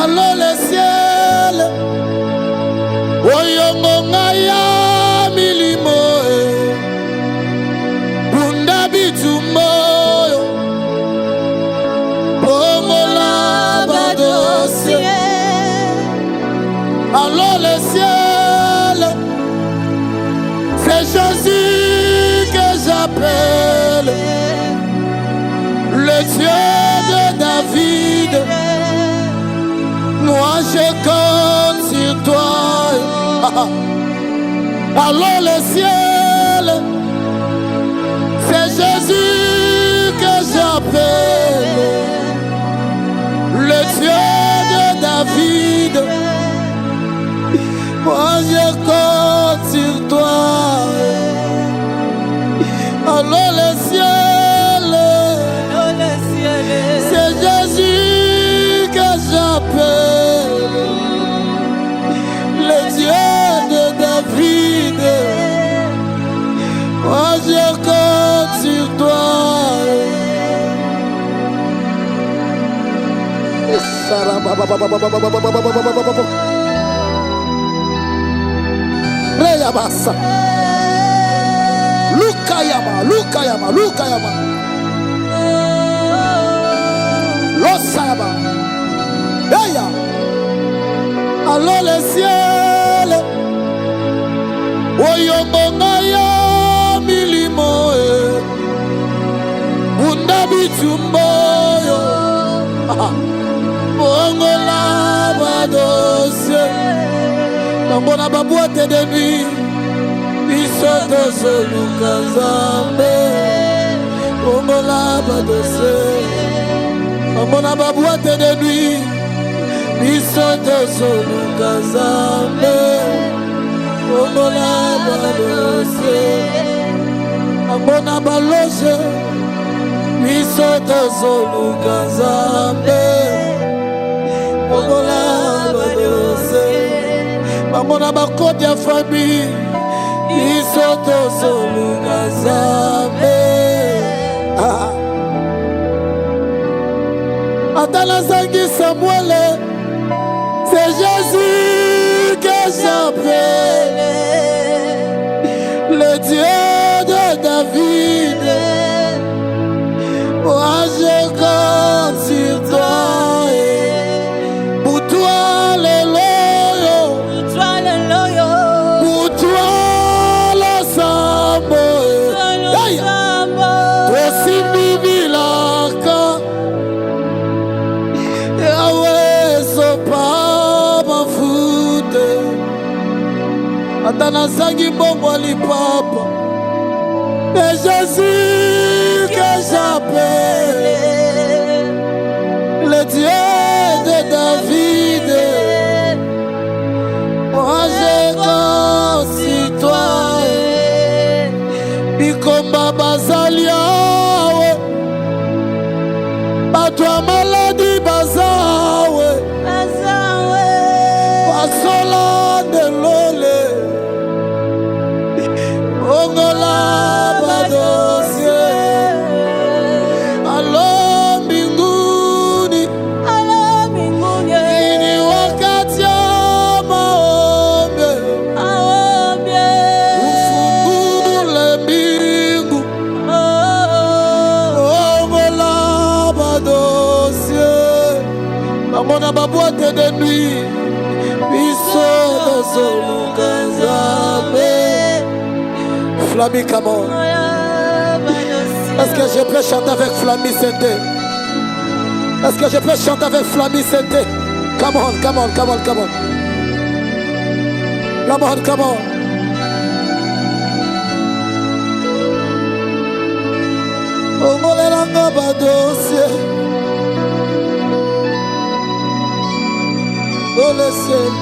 Allô le ciel, oyongongaya milimo, bunda bitumoyo, bongola badosie. Allô le ciel, c'est Jésus que j'appelle, le Dieu de David. Moi je compte sur toi. Allô le ciel, c'est Jésus que j'appelle, le Dieu de David. Moi je compte sur toi. Allô le ciel, c'est Jésus que j'appelle, le Dieu de David. Moi je compte sur toi. Reyabasa Lukayama Lukayama Lukayama Losayama Eya. Allô le ciel, oyongongaya milimo, bunda bitumboyo, bongola badosie. Nambona baboite de nuit, bisoto soluka zambe, bongola badosie. Nambona baboite de nuit, bisoto soluka zambe, bongola badosie. Nambona baloche, bisoto soluka zambe, bongola badosie. Mamona bakoti ya famille, bisoto soluka zambe. Atala zangi Samuel, c'est Jésus que j'appelle, le Dieu de David. Moi je compte sur toi. Pour toi les loyaux, pour toi le sambo, toi si bibilaka. Atana zangi bongo lipapa, c'est Jésus que j'appelle, le Dieu de David. Moi je compte sur toi. Bikomba bazalia, batwa maladi bazawe, basola de lole. Ongola badosie. Alo mbinguni, ini wakati ya maombi, ufungule mbingu. Ongola badosie. Namona baboite de nuit, bisoto soluka zambe. Flammy, come on. Est-ce que je peux chanter avec Flammy Sente? Est-ce que je peux chanter avec Flammy Sente? Come on, come on, come on, come on. Come on, come on. Oh, mon élanga badosie. Oh, le ciel.